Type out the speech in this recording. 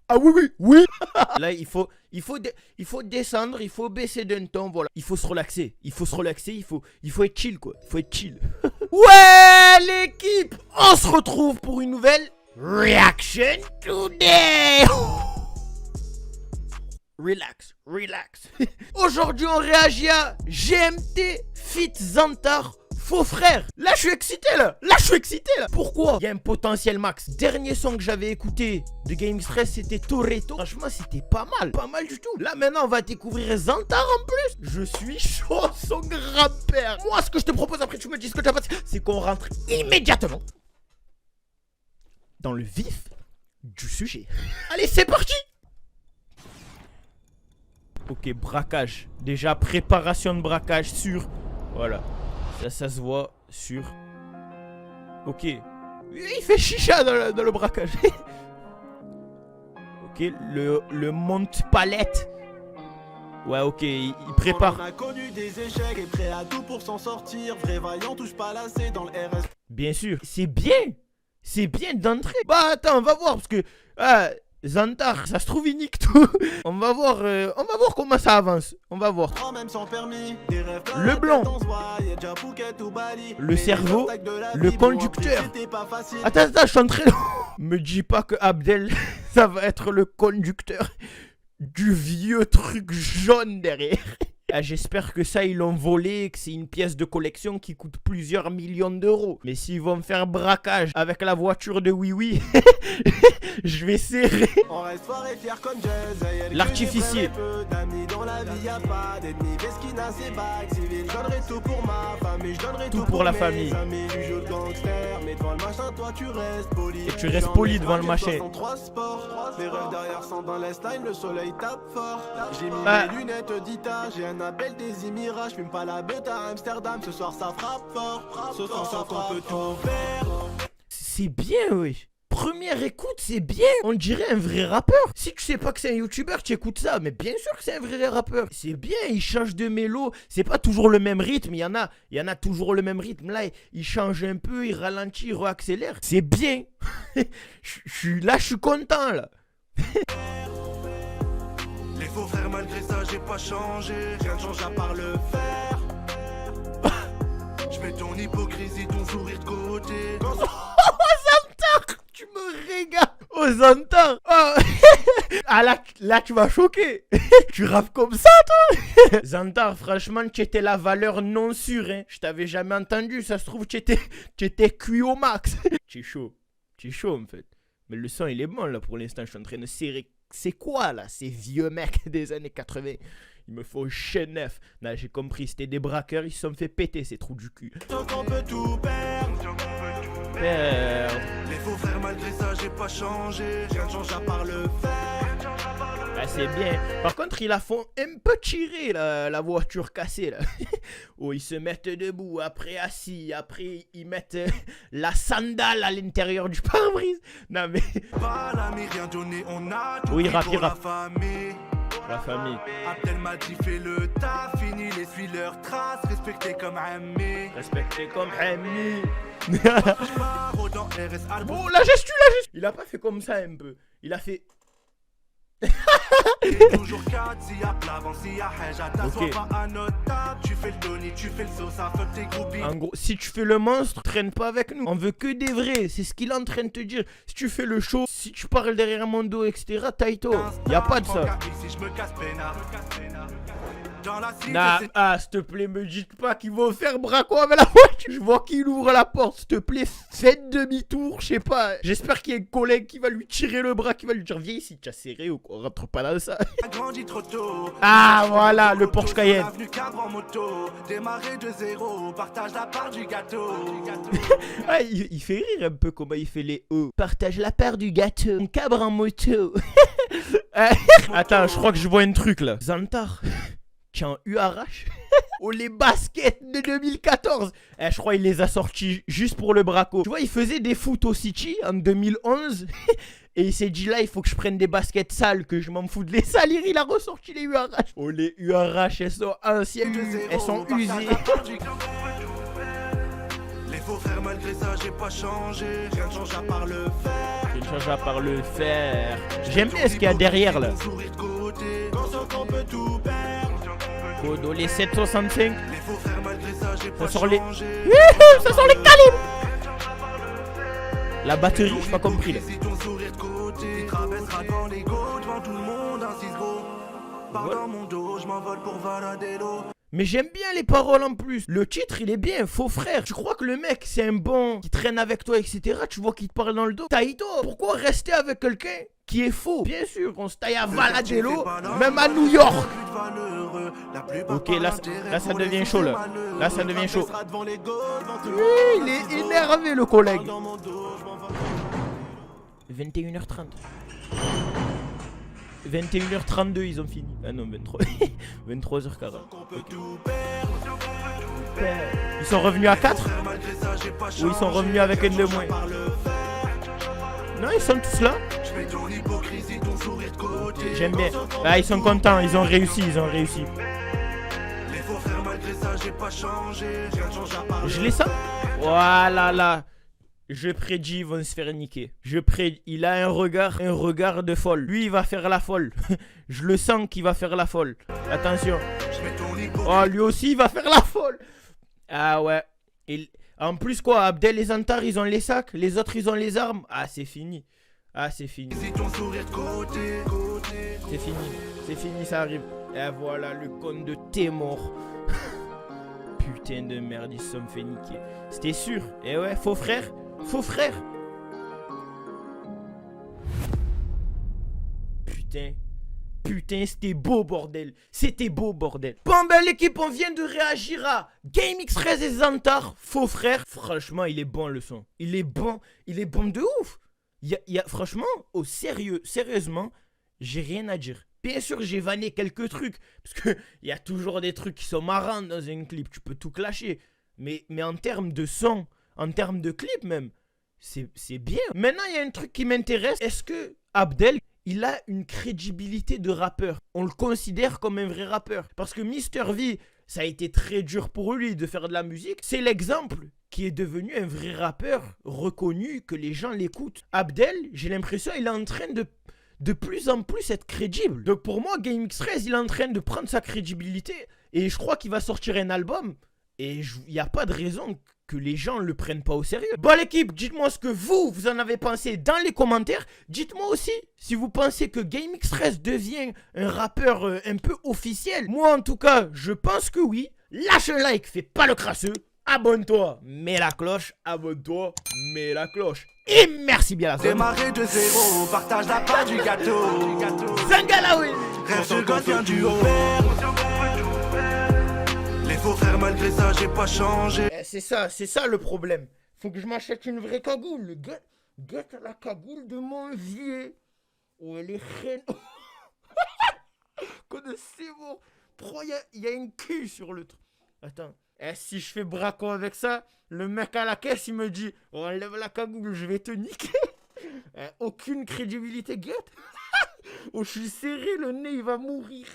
Ah oui, oui, oui. Là, il faut descendre, il faut baisser d'un ton, voilà. Il faut se relaxer, il faut être chill, quoi. Il faut être chill. Ouais, l'équipe, on se retrouve pour une nouvelle Reaction Today. Relax. Aujourd'hui, on réagit à GMT Fit Zantar, faux frère. Là, je suis excité, là. Pourquoi? Il y a un potentiel max. Dernier son que j'avais écouté de Game Stress, c'était Toretto. Franchement, c'était pas mal du tout. Là, maintenant, on va découvrir Zantar en plus. Je suis chaud, son grand-père. Moi, ce que je te propose, après tu me dis ce que tu as passé, c'est qu'on rentre immédiatement dans le vif du sujet. Allez, c'est parti. Ok, braquage. Déjà, préparation de braquage sur... Voilà. Ça se voit sur... Ok. Il fait chicha dans le braquage. Ok, le monte-palette. Ouais, ok, il prépare. On a connu des échecs et prêt à tout pour s'en sortir. Vrai vaillant, touche pas lassé dans le RS. Bien sûr. C'est bien d'entrer. Bah, attends, on va voir, parce que... Zantar, ça se trouve, il nique tout. On va voir comment ça avance. On va voir. Même sans permis, des rêves Le blanc, Bali, le cerveau, le conducteur. Attends, je suis en train de... Me dis pas que Abdel, ça va être le conducteur du vieux truc jaune derrière. Ah, j'espère que ça, ils l'ont volé, que c'est une pièce de collection qui coûte plusieurs millions d'euros. Mais s'ils vont me faire braquage avec la voiture de Oui, je vais serrer. L'artificier. Tout pour la famille. Et tu restes poli devant le machin. Les rêves derrière sont dans les slimes, le soleil tape fort. J'ai mis mes lunettes d'Ita, j'ai un appel des Émirats, j'fume pas la bête à Amsterdam, ce soir ça frappe fort. Ce soir ça qu'on peut tout faire. C'est bien, oui. Première écoute, c'est bien. On dirait un vrai rappeur. Si tu sais pas que c'est un youtubeur, tu écoutes ça. Mais bien sûr que c'est un vrai rappeur. C'est bien, il change de mélo. C'est pas toujours le même rythme. Il y en a toujours le même rythme. Là, il change un peu, il ralentit, il réaccélère. C'est bien. je suis content, là. Les faux frères, malgré ça, j'ai pas changé. Rien ne change à part le faire. Je mets ton hypocrisie, ton sourire de côté. Zantar, tu me régales. Oh, Zantar. Oh. Ah, là, tu vas choquer. Tu rappes comme ça, toi. Zantar, franchement, tu étais la valeur non sûre. Hein. Je t'avais jamais entendu. Ça se trouve, tu étais cuit au max. Tu es chaud, en fait. Mais le son, il est bon, là, pour l'instant. Je suis en train de serrer. C'est quoi, là, ces vieux mecs des années 80? Il me faut chaîne neuf. Là, j'ai compris, c'était des braqueurs, ils se sont fait péter ces trous du cul. Donc on peut tout perdre. Les faux frères, malgré ça, j'ai pas changé. Rien ne change à part le faire. Ah, c'est bien. Par contre, ils la font un peu tirer, la voiture cassée, là. Oh, ils se mettent debout, après assis, après ils mettent la sandale à l'intérieur du pare-brise. Non, mais... Pas l'ami, rien donné, on a tout oui, pour la la famille. La famille. Abdel m'a dit fais le taf, fini les suis leurs traces, respecté comme ami. Oh, la gestu. Il a pas fait comme ça un peu. Il a fait... Toujours 4, s'il y a plavant, s'il y a hège, t'assois pas à notre table. Tu fais le Tony, tu fais le sauce, ça fuck tes groupies. En gros, si tu fais le monstre, traîne pas avec nous. On veut que des vrais, c'est ce qu'il est en train de te dire. Si tu fais le show, si tu parles derrière mon dos, etc., taito, y a pas de ça. Nah, s'il te plaît, me dites pas qu'ils vont faire braco avec la voiture. Je vois qu'il ouvre la porte, s'il te plaît, faites demi-tour, je sais pas. J'espère qu'il y a un collègue qui va lui tirer le bras, qui va lui dire viens ici, tu as serré ou quoi, rentre pas dans ça. Ah voilà, le Porsche Cayenne. Démarrer de zéro, partage la part du gâteau. Ah, il fait rire un peu comment il fait les E. Partage la part du gâteau, on cabre en moto. Attends, je crois que je vois un truc là. Zantar. En URH. Oh, les baskets de 2014. Je crois qu'il les a sortis juste pour le braco. Tu vois, il faisait des foot au City en 2011. Et il s'est dit là, il faut que je prenne des baskets sales, que je m'en fous de les salir. Il a ressorti les URH. Oh, les URH, elles sont anciennes, elles sont usées. faux frères, malgré ça, j'ai pas changé. Rien ne change à part le faire. Rien ne change à part le faire. J'aime bien ce qu'il y a derrière là. Conscient qu'on peut tout perdre. Kodo, les 765. Les faux frères, malgré ça, j'ai pas Ça sort les. changé. Ça sort les calibres. La batterie, j'ai pas compris là. Si ton sourire de côté, il traversera devant les go, devant tout le monde, un 6 gros. Pars dans mon dos, je m'envole pour valader l'eau. Mais j'aime bien les paroles en plus. Le titre, il est bien, faux frère. Tu crois que le mec, c'est un bon qui traîne avec toi, etc. Tu vois qu'il te parle dans le dos. Taïto, pourquoi rester avec quelqu'un qui est faux? Bien sûr, on se taille à Valadelo, même à New York. Ok, là ça devient chaud là. Là, ça devient chaud. Oui, il est énervé le collègue. 21h30. 21h32, ils ont fini. Ah non, 23h40. Ils sont revenus à 4? Ou ils sont revenus avec un de moins? Non, ils sont tous là. J'aime bien. Ah, ils sont contents, ils ont réussi, Je les sens. Voilà là. Je prédis, ils vont se faire niquer. Il a un regard de folle. Lui, il va faire la folle. Je le sens qu'il va faire la folle. Attention. Oh, lui aussi, il va faire la folle. Ah ouais. En plus, quoi, Abdel et Zantar, ils ont les sacs. Les autres, ils ont les armes. Ah, c'est fini. C'est fini. C'est fini, ça arrive. Et voilà, le con de t'es mort. Putain de merde, ils se sont fait niquer. C'était sûr. Et ouais, faux frère. Putain, c'était beau, bordel. Bon, ben, l'équipe, on vient de réagir à GameX13 et Zantar, faux frère. Franchement, il est bon, le son. Il est bon de ouf. Franchement, sérieusement, j'ai rien à dire. Bien sûr, j'ai vanné quelques trucs. Parce qu'il y a toujours des trucs qui sont marrants dans un clip. Tu peux tout clasher. Mais en termes de son, en termes de clip même, c'est bien. Maintenant, il y a un truc qui m'intéresse. Est-ce que Abdel, il a une crédibilité de rappeur? On le considère comme un vrai rappeur. Parce que Mr V, ça a été très dur pour lui de faire de la musique. C'est l'exemple qui est devenu un vrai rappeur reconnu, que les gens l'écoutent. Abdel, j'ai l'impression qu'il est en train de plus en plus être crédible. Donc pour moi, GameX13, il est en train de prendre sa crédibilité. Et je crois qu'il va sortir un album. Et il n'y a pas de raison que les gens le prennent pas au sérieux. Bon l'équipe, dites-moi ce que vous en avez pensé dans les commentaires. Dites-moi aussi si vous pensez que GameX13 devient un rappeur un peu officiel. Moi en tout cas, je pense que oui. Lâche un like, fais pas le crasseux. Abonne-toi, mets la cloche. Et merci bien la zone. Démarrer de zéro, partage la part du gâteau. Zangalaoui. Rêve de gosse vient du haut. Les faux frères, malgré ça, j'ai pas changé. C'est ça le problème. Faut que je m'achète une vraie cagoule. Guette la cagoule de mon vieux. Oh, elle est reine. Connaissez-vous? Il y a une queue sur le truc. Attends. Si je fais braco avec ça, le mec à la caisse, il me dit oh, enlève la cagoule, je vais te niquer. Aucune crédibilité, guette. Oh, je suis serré, le nez, il va mourir.